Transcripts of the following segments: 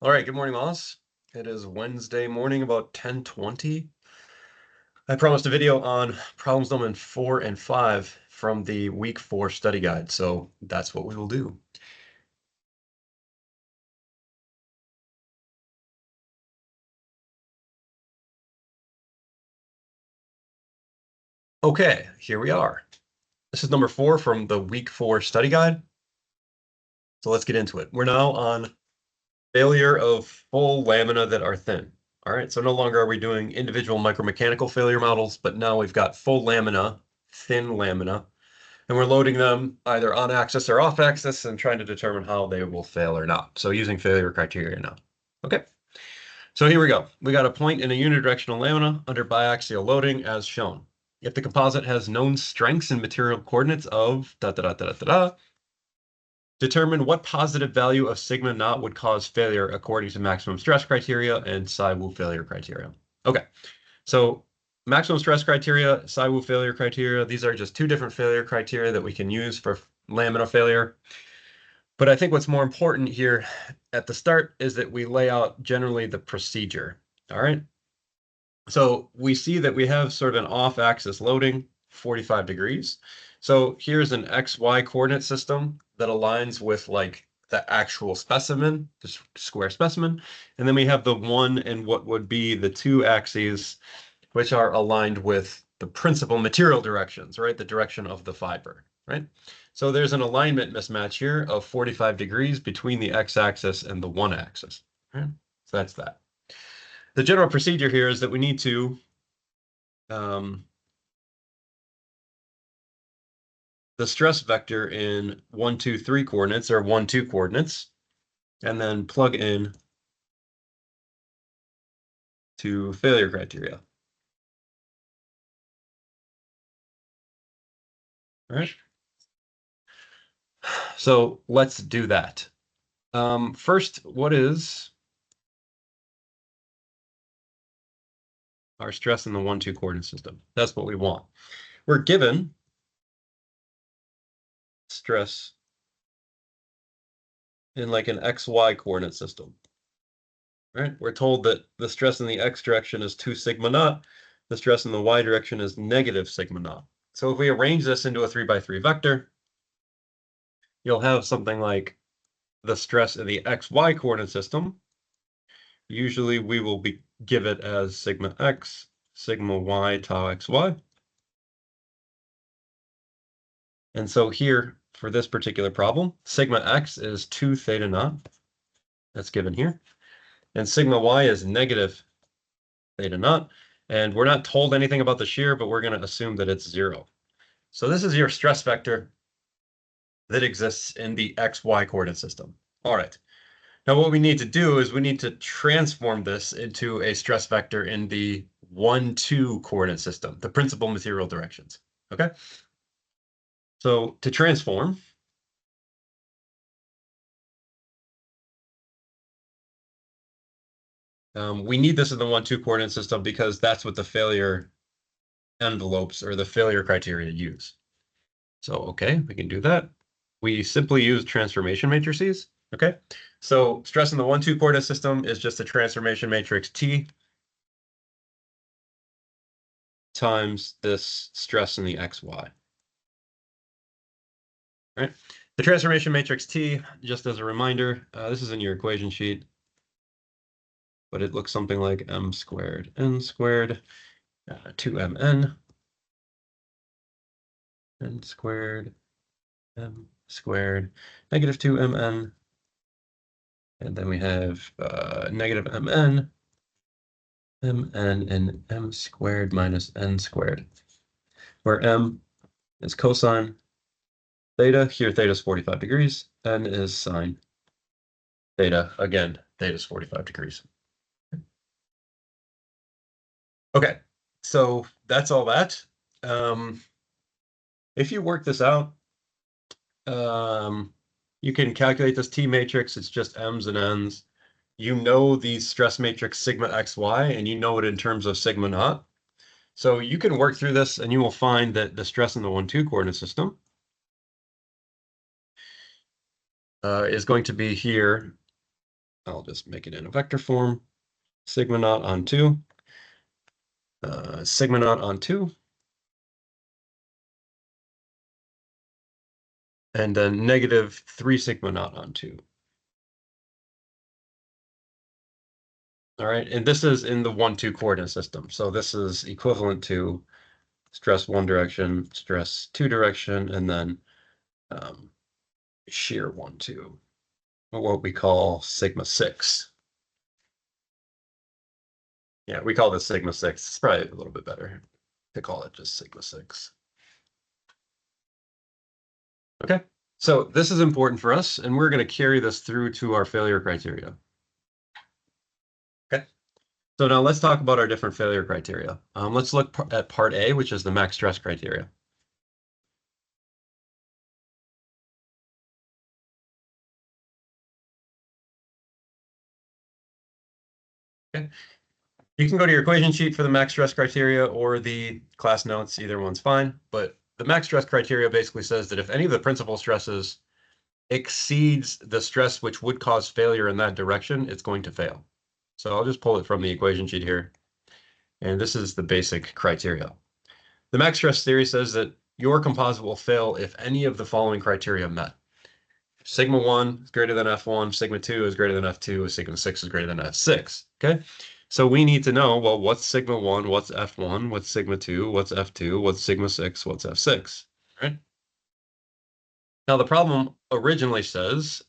All right, good morning, Moss. It is Wednesday morning, about 10:20. I promised a video on problems number 4 and 5 from the week 4 study guide, so that's what we will do. Okay, here we are. This is number 4 from the week 4 study guide. So let's get into it. We're now on failure of full lamina that are thin. All right, so no longer are we doing individual micromechanical failure models, but now we've got full lamina, thin lamina, and we're loading them either on axis or off axis and trying to determine how they will fail or not. So using failure criteria now. Okay, so here we go. We got a point in a unidirectional lamina under biaxial loading as shown. If the composite has known strengths and material coordinates of determine what positive value of sigma naught would cause failure according to maximum stress criteria and Psi-Wu failure criteria. Okay, so maximum stress criteria, Psi-Wu failure criteria, these are just two different failure criteria that we can use for lamina failure. But I think what's more important here at the start is that we lay out generally the procedure. All right. So we see that we have sort of an off-axis loading, 45 degrees. So here's an XY coordinate system that aligns with like the actual specimen, the square specimen. And then we have the one and what would be the two axes, which are aligned with the principal material directions, right? The direction of the fiber, right? So there's an alignment mismatch here of 45 degrees between the x-axis and the y-axis. Right? So that's that. The general procedure here is that we need to the stress vector in 1, 2, 3 coordinates or 1, 2 coordinates, and then plug in to failure criteria. All right. So let's do that. First, what is our stress in the 1, 2 coordinate system? That's what we want. We're given stress in like an XY coordinate system, right? We're told that the stress in the X direction is 2 sigma naught. The stress in the Y direction is negative sigma naught. So if we arrange this into a 3x3 vector, you'll have something like the stress in the XY coordinate system. Usually we will give it as sigma X, sigma Y, tau XY. And so here, for this particular problem, sigma X is 2 theta naught. That's given here. And sigma Y is negative theta naught. And we're not told anything about the shear, but we're going to assume that it's 0. So this is your stress vector that exists in the XY coordinate system. All right. Now what we need to do is we need to transform this into a stress vector in the 1, 2 coordinate system, the principal material directions. Okay. So to transform, we need this in the 1, 2 coordinate system because that's what the failure envelopes or the failure criteria use. So, okay, we can do that. We simply use transformation matrices. Okay, so stress in the 1, 2 coordinate system is just a transformation matrix T times this stress in the XY. Right? The transformation matrix T, just as a reminder, this is in your equation sheet, but it looks something like m squared n squared 2mn n squared m squared negative 2mn, and then we have negative mn and m squared minus n squared, where m is cosine theta. Here theta is 45 degrees, n is sine theta. Again, theta is 45 degrees. Okay, so that's all that. If you work this out, you can calculate this T matrix. It's just m's and n's. You know the stress matrix sigma xy, and you know it in terms of sigma naught. So you can work through this, and you will find that the stress in the 1, 2 coordinate system is going to be here I'll just make it in a vector form. Sigma naught on 2. Sigma naught on 2. And then negative 3 sigma naught on 2. All right, and this is in the 1-2 coordinate system. So this is equivalent to stress one direction, stress two direction, and then shear 1-2, what we call sigma 6. Yeah, we call this sigma 6. It's probably a little bit better to call it just sigma 6. Okay, so this is important for us, and we're going to carry this through to our failure criteria. Okay, so now let's talk about our different failure criteria. Let's look at part A, which is the max stress criteria. Okay. You can go to your equation sheet for the max stress criteria or the class notes, either one's fine. But the max stress criteria basically says that if any of the principal stresses exceeds the stress which would cause failure in that direction, it's going to fail. So I'll just pull it from the equation sheet here. And this is the basic criteria. The max stress theory says that your composite will fail if any of the following criteria met. Sigma 1 is greater than F1, sigma 2 is greater than F2, sigma 6 is greater than F6. Okay? So we need to know, well, what's sigma 1, what's F1, what's sigma 2, what's F2, what's sigma 6, what's F6, right? Now, the problem originally says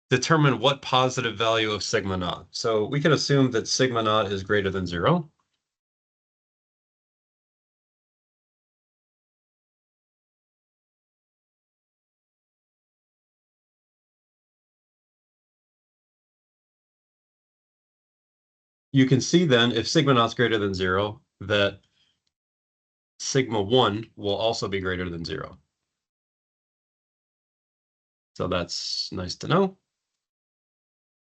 determine what positive value of sigma naught. So we can assume that sigma naught is greater than 0. You can see then, if sigma naught is greater than 0, that sigma 1 will also be greater than 0. So that's nice to know.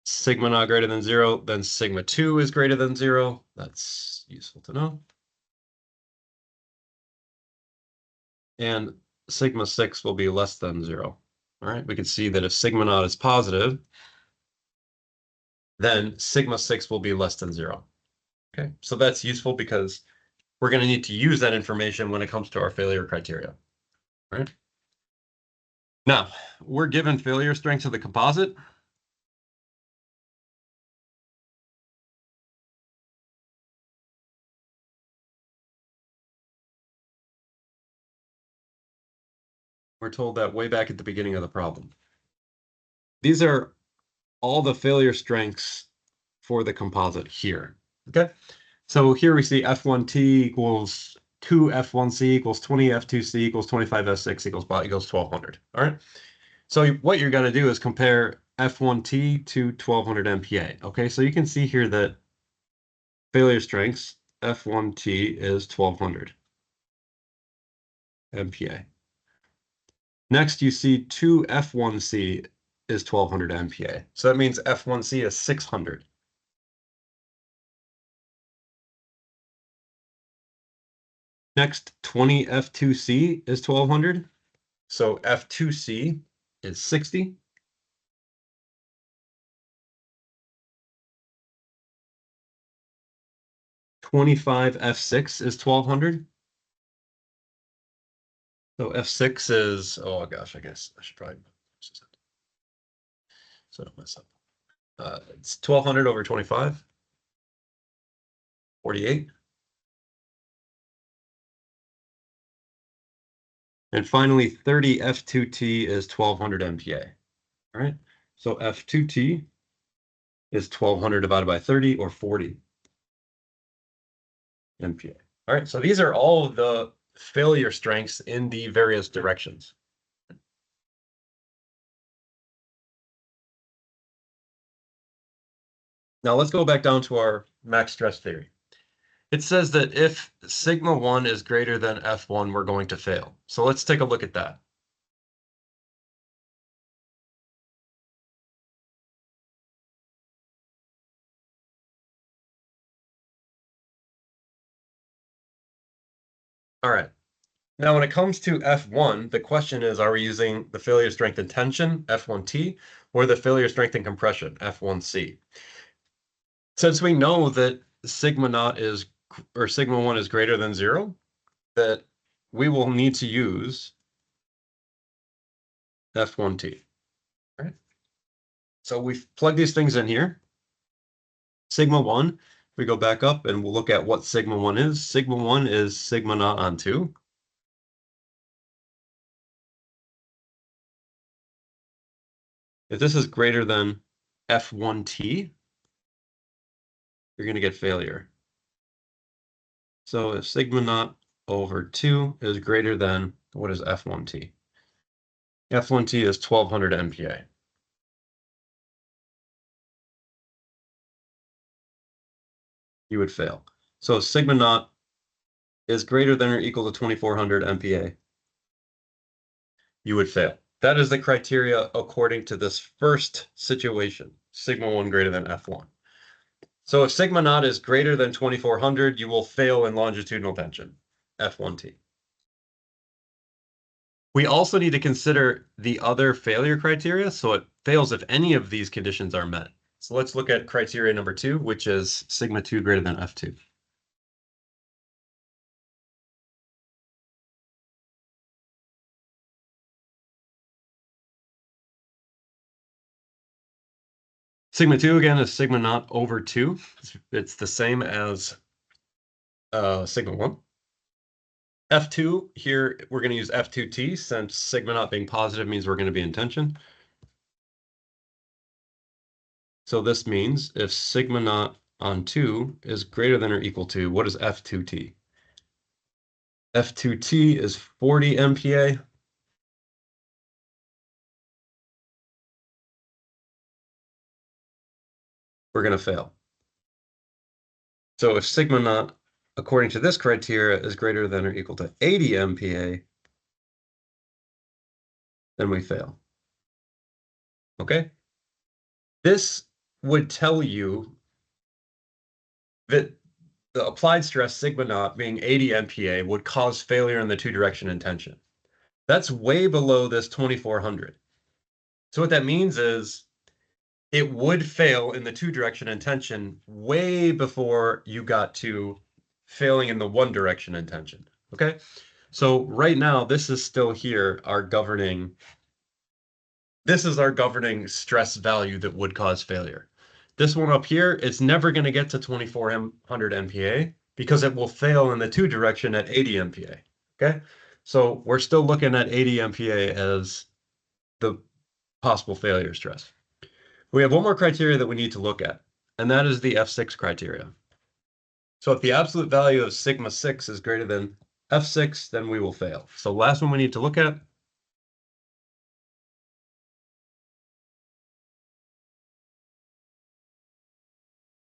Sigma naught greater than 0, then sigma 2 is greater than 0. That's useful to know. And sigma 6 will be less than 0. All right, we can see that if sigma naught is positive, then sigma 6 will be less than 0. Okay, so that's useful because we're going to need to use that information when it comes to our failure criteria. Right? Now, we're given failure strengths of the composite. We're told that way back at the beginning of the problem. These are all the failure strengths for the composite here. Okay, so here we see F1T equals 2 F1C equals 20 F2C equals 25 F6 equals 1200. All right. So what you're going to do is compare F1T to 1200 MPa. Okay, so you can see here that failure strengths F1T is 1200 MPa. Next, you see 2 F1C is 1200 MPa. So that means F1C is 600. Next, 20 F2C is 1200. So F2C is 60. F5 F6 is 1200. So F6 is, oh gosh, I guess I should probably, so I don't mess up. It's 1200 over 25, 48. And finally, 30 F2T is 1200 MPa. All right, so F2T is 1200 divided by 30, or 40 MPa. All right, so these are all of the failure strengths in the various directions. Now let's go back down to our max stress theory. It says that if sigma 1 is greater than F1, we're going to fail. So let's take a look at that. All right. Now, when it comes to F1, the question is, are we using the failure strength and tension, F1T, or the failure strength and compression, F1C. Since we know that sigma naught is, or sigma 1 is greater than 0, that we will need to use F1T. All right. So we've plugged these things in here. Sigma 1, we go back up and we'll look at what sigma 1 is. Sigma 1 is sigma naught on 2. If this is greater than F1T, you're going to get failure. So if sigma naught over 2 is greater than, what is F1T? F1T is 1200 MPa. You would fail. So sigma naught is greater than or equal to 2400 MPa. You would fail. That is the criteria according to this first situation, sigma 1 greater than F1. So if sigma naught is greater than 2400, you will fail in longitudinal tension, F1T. We also need to consider the other failure criteria, so it fails if any of these conditions are met. So let's look at criteria number 2, which is sigma 2 greater than F2. Sigma 2, again, is sigma naught over 2. It's the same as sigma 1. F2, here we're going to use F2T, since sigma naught being positive means we're going to be in tension. So this means if sigma naught on 2 is greater than or equal to, what is F2T? F2T is 40 MPa. We're going to fail. So if sigma naught, according to this criteria, is greater than or equal to 80 MPa, then we fail. Okay? This would tell you that the applied stress sigma naught being 80 MPa would cause failure in the two-direction in tension. That's way below this 2400. So what that means is it would fail in the two-direction in tension way before you got to failing in the one-direction in tension. Okay? So right now, this is still here, this is our governing stress value that would cause failure. This one up here, it's never going to get to 2400 MPa because it will fail in the two direction at 80 MPa. Okay? So we're still looking at 80 MPa as the possible failure stress. We have one more criteria that we need to look at, and that is the F6 criteria. So if the absolute value of sigma 6 is greater than F6, then we will fail. So last one we need to look at.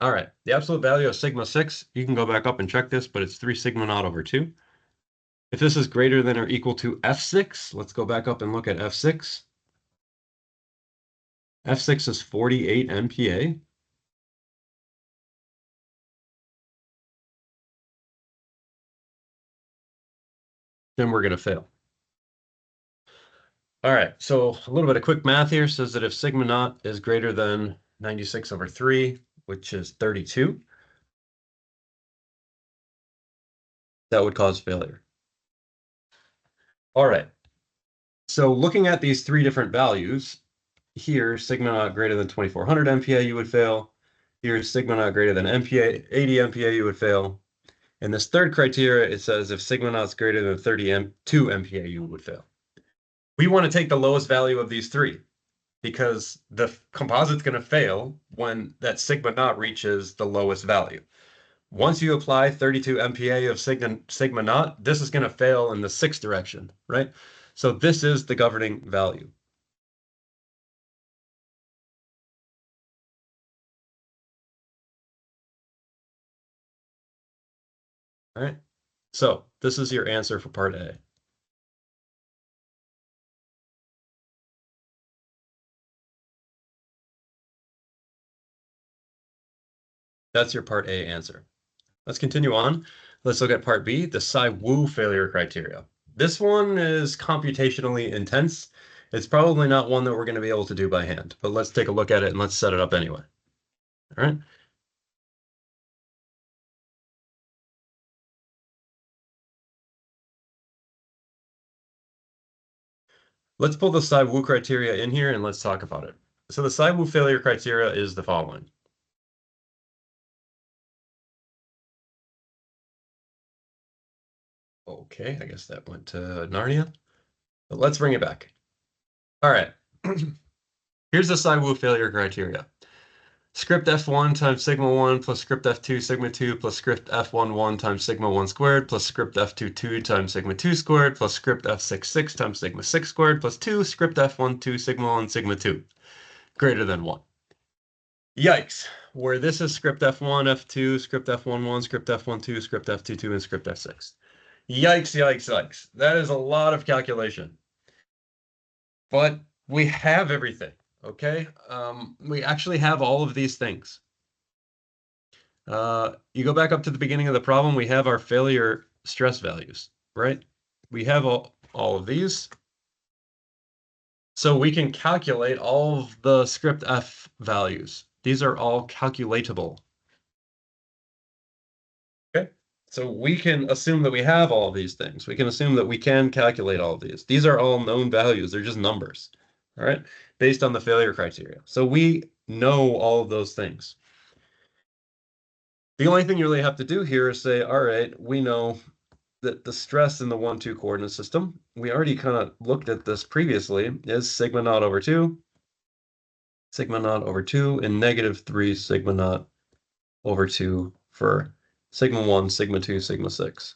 All right, the absolute value of sigma 6, you can go back up and check this, but it's 3 sigma naught over 2. If this is greater than or equal to F6, let's go back up and look at F6. F6 is 48 MPa. Then we're going to fail. All right, so a little bit of quick math here says that if sigma naught is greater than 96 over 3, which is 32, that would cause failure. All right, so looking at these three different values, here, sigma naught greater than 2400 MPa, you would fail. Here, sigma naught greater than MPa, 80 MPa, you would fail. And this third criteria, it says if sigma naught is greater than 32 MPa, you would fail. We want to take the lowest value of these three because the composite's going to fail when that sigma naught reaches the lowest value. Once you apply 32 MPa of sigma naught, this is going to fail in the 6th direction, right? So this is the governing value. All right, so this is your answer for part A. That's your part A answer. Let's continue on. Let's look at part B, the Psi Wu failure criteria. This one is computationally intense. It's probably not one that we're going to be able to do by hand, but let's take a look at it and let's set it up anyway. All right. Let's pull the Sai-Wu criteria in here and let's talk about it. So the Sai-Wu failure criteria is the following. Okay, I guess that went to Narnia. But let's bring it back. All right. Here's the Sai-Wu failure criteria. Script F1 times sigma 1 plus script F2 sigma 2 plus script F11 times sigma 1 squared plus script F22 times sigma 2 squared plus script F66 times sigma 6 squared plus 2 script F12 sigma 1 sigma 2 greater than 1. Yikes. Where this is script F1, F2, script F11, script F12, script F22, and script F6. Yikes, yikes, yikes. That is a lot of calculation. But we have everything, okay? We actually have all of these things. You go back up to the beginning of the problem, we have our failure stress values, right? We have all of these. So we can calculate all of the script F values. These are all calculatable. Okay. So we can assume that we have all of these things. We can assume that we can calculate all of these. These are all known values. They're just numbers, all right, based on the failure criteria. So we know all of those things. The only thing you really have to do here is say, all right, we know that the stress in the 1-2 coordinate system, we already kind of looked at this previously, is sigma naught over 2, sigma naught over 2, and -3 sigma naught over 2 for sigma 1, sigma 2, sigma 6.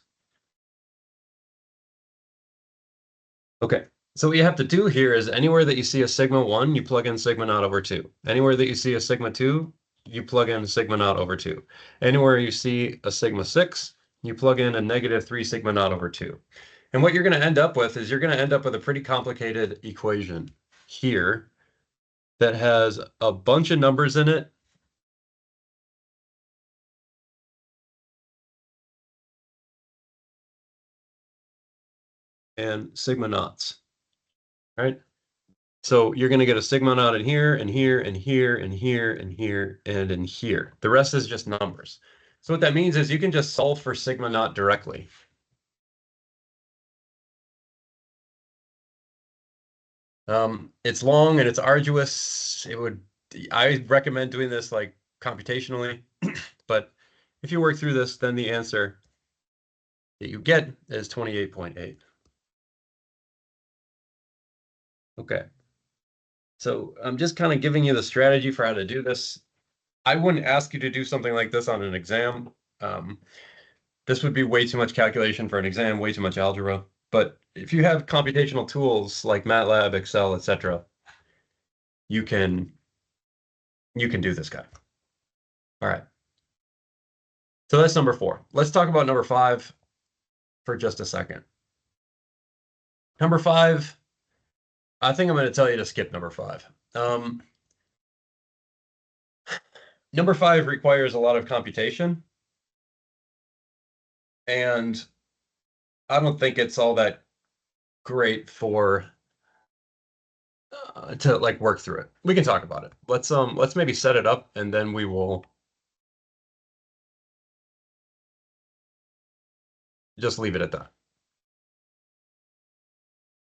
Okay, so what you have to do here is anywhere that you see a sigma 1, you plug in sigma naught over 2. Anywhere that you see a sigma 2, you plug in sigma naught over 2. Anywhere you see a sigma 6, you plug in a -3 sigma naught over 2. And what you're going to end up with is you're going to end up with a pretty complicated equation here that has a bunch of numbers in it. And sigma naughts, right? So you're going to get a sigma naught in here, and here, and here, and here, and here, and in here. The rest is just numbers. So what that means is you can just solve for sigma naught directly. It's long and it's arduous. I recommend doing this like computationally, but if you work through this, then the answer that you get is 28.8. Okay. So I'm just kind of giving you the strategy for how to do this. I wouldn't ask you to do something like this on an exam. This would be way too much calculation for an exam, way too much algebra. But if you have computational tools like MATLAB, Excel, etc., you can do this guy. All right. So that's number 4. Let's talk about number 5 for just a second. Number 5, I think I'm going to tell you to skip number 5. Number 5 requires a lot of computation, and I don't think it's all that great for to like work through it. We can talk about it. Let's maybe set it up and then we will just leave it at that.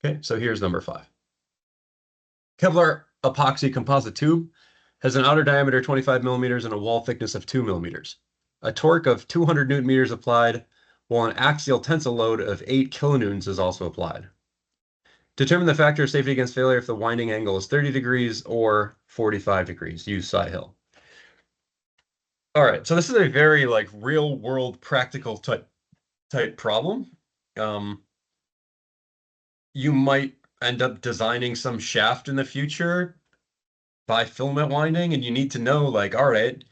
Okay, so here's number 5. Kevlar epoxy composite tube has an outer diameter 25 millimeters and a wall thickness of 2 millimeters. A torque of 200 newton meters applied, while an axial tensile load of 8 kilonewtons is also applied. Determine the factor of safety against failure if the winding angle is 30 degrees or 45 degrees. Use Psi-Hill. All right, so this is a very like real world practical type problem. You might end up designing some shaft in the future by filament winding, and you need to know like, all right,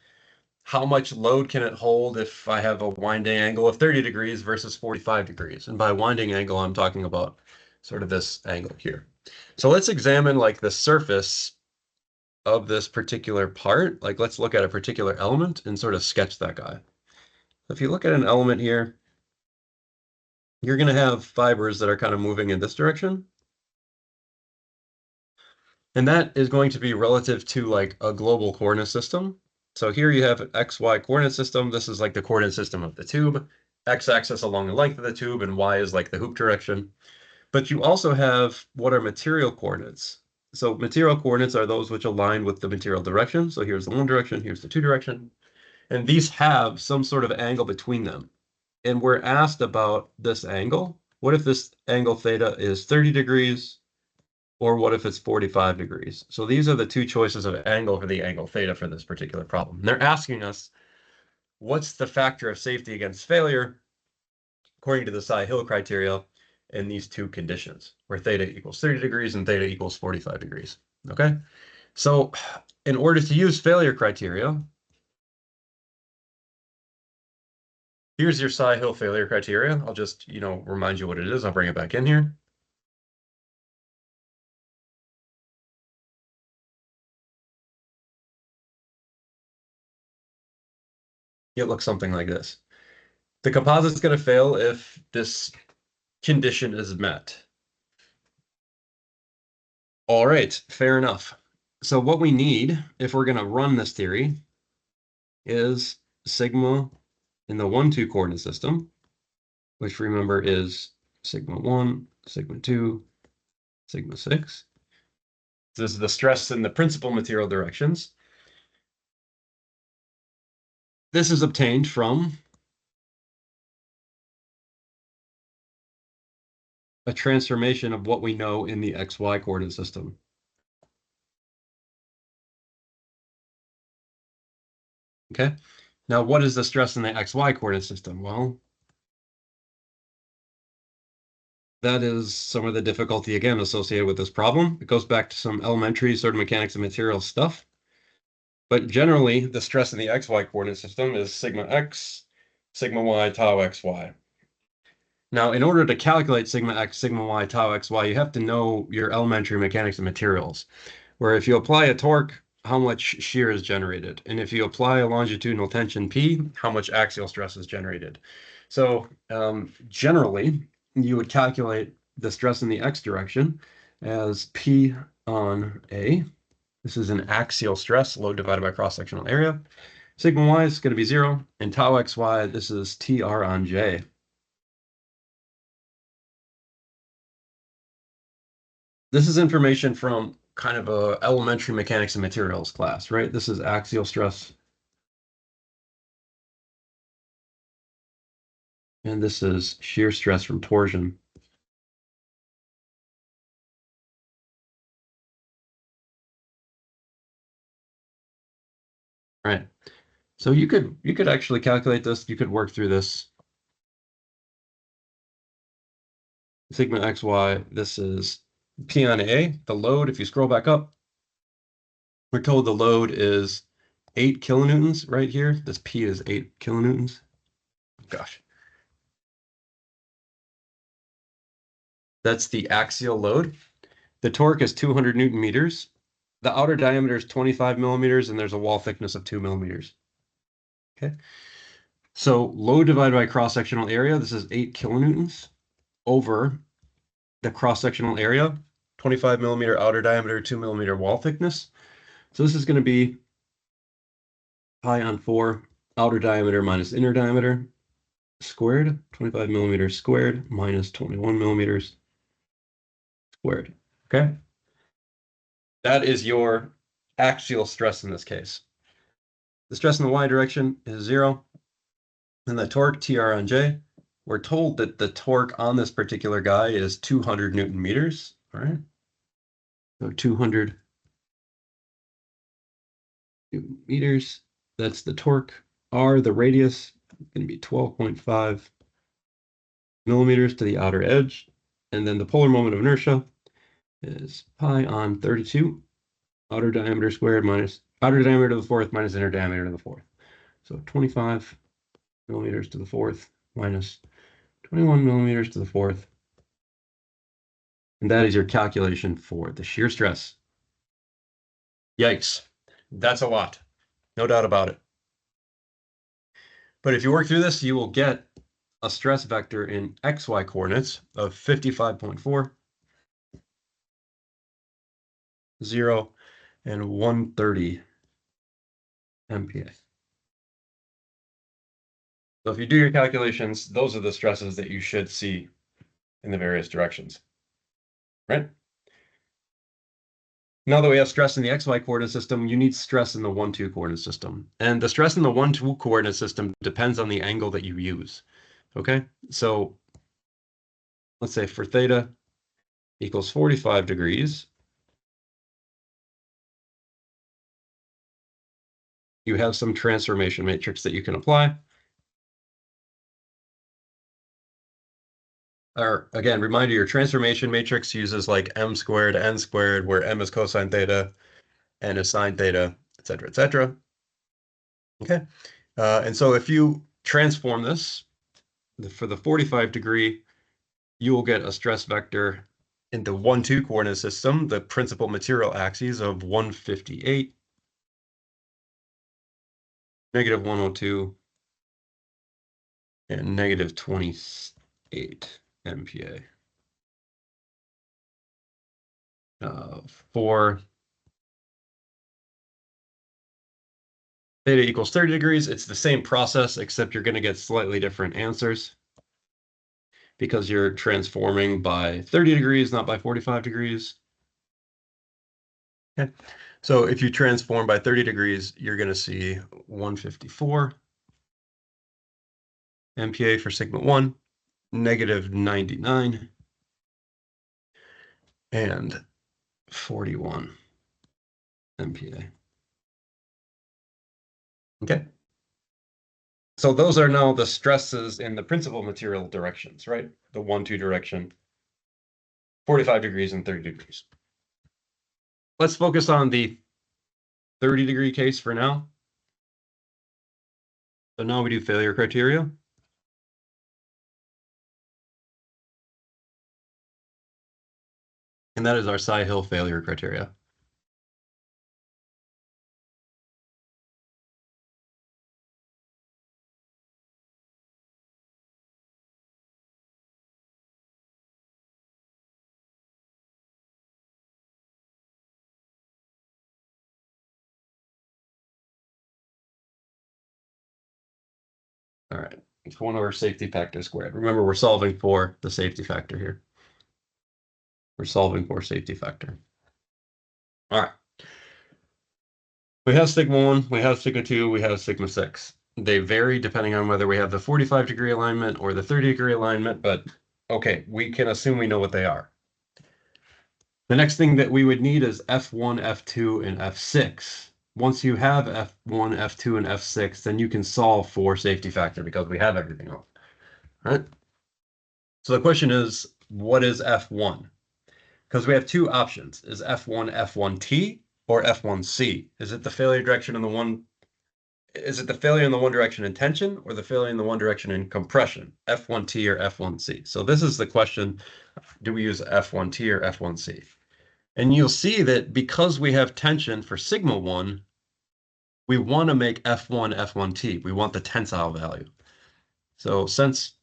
how much load can it hold if I have a winding angle of 30 degrees versus 45 degrees? And by winding angle, I'm talking about sort of this angle here. So let's examine like the surface of this particular part. Like let's look at a particular element and sort of sketch that guy. If you look at an element here, you're going to have fibers that are kind of moving in this direction. And that is going to be relative to like a global coordinate system. So here you have an XY coordinate system. This is like the coordinate system of the tube, x-axis along the length of the tube, and y is like the hoop direction. But you also have what are material coordinates. So material coordinates are those which align with the material direction. So here's the one direction, here's the two direction. And these have some sort of angle between them. And we're asked about this angle. What if this angle theta is 30 degrees? Or what if it's 45 degrees? So these are the two choices of angle for the angle theta for this particular problem. And they're asking us, what's the factor of safety against failure according to the Tsai-Hill criteria in these two conditions, where theta equals 30 degrees and theta equals 45 degrees. Okay, so in order to use failure criteria, here's your Tsai-Hill failure criteria. I'll just, remind you what it is. I'll bring it back in here. It looks something like this. The composite's going to fail if this condition is met. All right, fair enough. So what we need, if we're going to run this theory, is sigma in the 1, 2 coordinate system, which remember is sigma 1, sigma 2, sigma 6. This is the stress in the principal material directions. This is obtained from a transformation of what we know in the XY coordinate system. Okay, now what is the stress in the XY coordinate system? Well, that is some of the difficulty, again, associated with this problem. It goes back to some elementary sort of mechanics of materials stuff. But generally, the stress in the XY coordinate system is sigma x, sigma y, tau xy. Now, in order to calculate sigma x, sigma y, tau xy, you have to know your elementary mechanics of materials, where if you apply a torque, how much shear is generated. And if you apply a longitudinal tension P, how much axial stress is generated. So generally, you would calculate the stress in the x direction as P on A. This is an axial stress, load divided by cross-sectional area. Sigma y is going to be 0, and tau xy, this is TR on J. This is information from kind of a elementary mechanics and materials class, right? This is axial stress. And this is shear stress from torsion. Right. So you could actually calculate this. You could work through this. Sigma xy, this is P on A, the load. If you scroll back up, we're told the load is 8 kilonewtons right here. This P is 8 kilonewtons. Gosh. That's the axial load. The torque is 200 Newton meters. The outer diameter is 25 millimeters, and there's a wall thickness of 2 millimeters. Okay. So load divided by cross-sectional area, this is 8 kilonewtons over the cross-sectional area, 25 millimeter outer diameter, 2 millimeter wall thickness. So this is going to be pi on 4 outer diameter minus inner diameter squared, 25 millimeters squared minus 21 millimeters squared. Okay. That is your axial stress in this case. The stress in the y direction is 0. And the torque TR on J, we're told that the torque on this particular guy is 200 Newton meters. All right. So 200 Newton meters. That's the torque. R, the radius, is going to be 12.5 millimeters to the outer edge. And then the polar moment of inertia is pi on 32, outer diameter squared minus outer diameter to the fourth minus inner diameter to the fourth. So 25 millimeters to the fourth minus 21 millimeters to the fourth. And that is your calculation for the shear stress. Yikes. That's a lot. No doubt about it. But if you work through this, you will get a stress vector in XY coordinates of 55.4, 0, and 130 MPa. So if you do your calculations, those are the stresses that you should see in the various directions, right? Now that we have stress in the XY coordinate system, you need stress in the 1-2 coordinate system. And the stress in the 1-2 coordinate system depends on the angle that you use. Okay, so let's say for theta equals 45 degrees, you have some transformation matrix that you can apply. Or again, reminder, your transformation matrix uses like m squared, n squared, where m is cosine theta, n is sine theta, et cetera, et cetera. Okay, and so if you transform this for the 45 degree, you will get a stress vector in the 1-2 coordinate system, the principal material axes of 158, negative 102, and negative 28 MPa. For theta equals 30 degrees, it's the same process, except you're going to get slightly different answers because you're transforming by 30 degrees, not by 45 degrees. Okay. So if you transform by 30 degrees, you're going to see 154 MPa for sigma 1, negative 99, and 41 MPa. Okay. So those are now the stresses in the principal material directions, right? The 1-2 direction, 45 degrees and 30 degrees. Let's focus on the 30-degree case for now. So now we do failure criteria. And that is our Tsai-Hill failure criteria. All right, it's 1 over safety factor squared. Remember, we're solving for the safety factor here. We're solving for safety factor. All right. We have sigma 1, we have sigma 2, we have sigma 6. They vary depending on whether we have the 45-degree alignment or the 30-degree alignment, but okay, we can assume we know what they are. The next thing that we would need is F1, F2, and F6. Once you have F1, F2, and F6, then you can solve for safety factor because we have everything else. All right? So the question is, what is F1? Because we have two options. Is F1 F1T or F1C? Is it the failure direction in the one? Is it the failure in the one direction in tension or the failure in the one direction in compression? F1T or F1C? So this is the question. Do we use F1T or F1C? And you'll see that because we have tension for sigma 1, we want to make F1 F1T. We want the tensile value. So since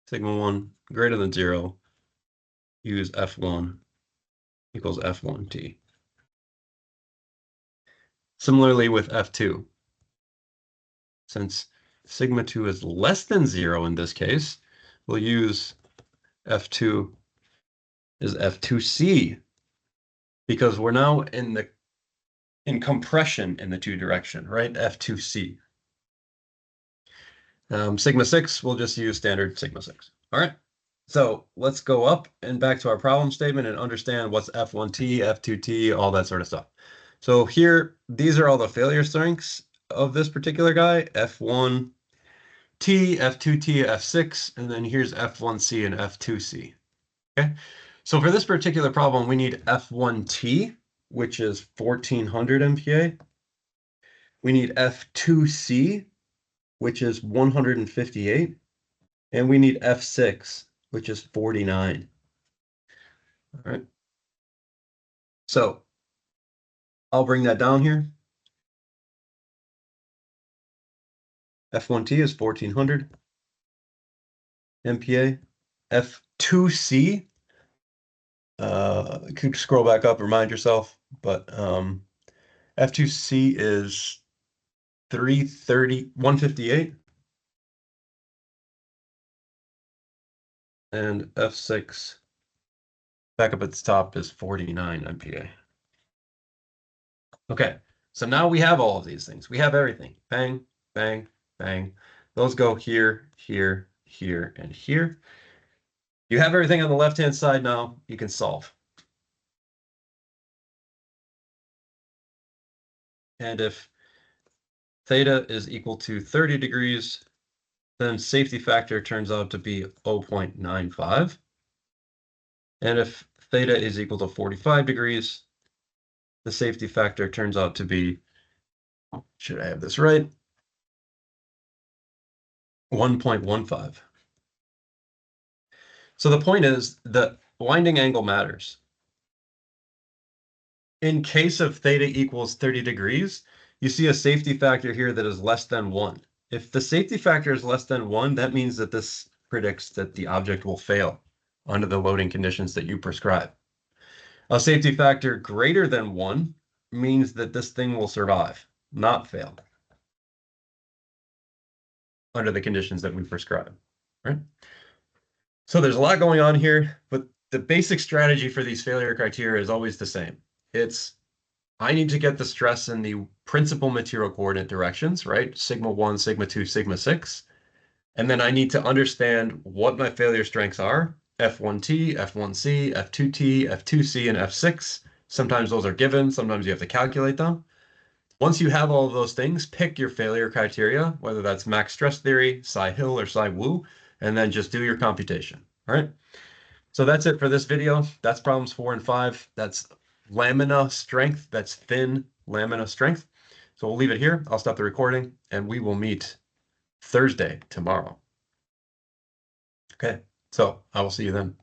sigma 1 greater than 0, use F1 equals F1T. Similarly with F2, since sigma 2 is less than 0 in this case, we'll use F2 is F2C because we're now in compression in the 2 direction, right? F2C. Sigma 6, we'll just use standard sigma 6. All right. So let's go up and back to our problem statement and understand what's F1T, F2T, all that sort of stuff. So here, these are all the failure strengths of this particular guy, F1T, F2T, F6, and then here's F1C and F2C. Okay. So for this particular problem, we need F1T, which is 1400 MPa. We need F2C, which is 158. And we need F6, which is 49. All right. So I'll bring that down here. F1T is 1400 MPa. F2C You could scroll back up, remind yourself, but F2C is 330, 158, and F6 back up at the top is 49 MPa. Okay, so now we have all of these things. We have everything. Bang, bang, bang. Those go here, here, here, and here. You have everything on the left-hand side now. You can solve. And if theta is equal to 30 degrees, then safety factor turns out to be 0.95. And if theta is equal to 45 degrees, the safety factor turns out to be, should I have this right? 1.15. So the point is that winding angle matters. In case of theta equals 30 degrees, you see a safety factor here that is less than 1. If the safety factor is less than 1, that means that this predicts that the object will fail under the loading conditions that you prescribe. A safety factor greater than 1 means that this thing will survive, not fail, under the conditions that we prescribe, right? So there's a lot going on here, but the basic strategy for these failure criteria is always the same. It's I need to get the stress in the principal material coordinate directions, right? Sigma 1, sigma 2, sigma 6. And then I need to understand what my failure strengths are. F1T, F1C, F2T, F2C, and F6. Sometimes those are given. Sometimes you have to calculate them. Once you have all of those things, pick your failure criteria, whether that's max stress theory, Tsai-Hill, or Tsai-Wu, and then just do your computation. All right. So that's it for this video. That's problems 4 and 5. That's lamina strength. That's thin lamina strength. So we'll leave it here. I'll stop the recording, and we will meet Thursday tomorrow. Okay, so I will see you then.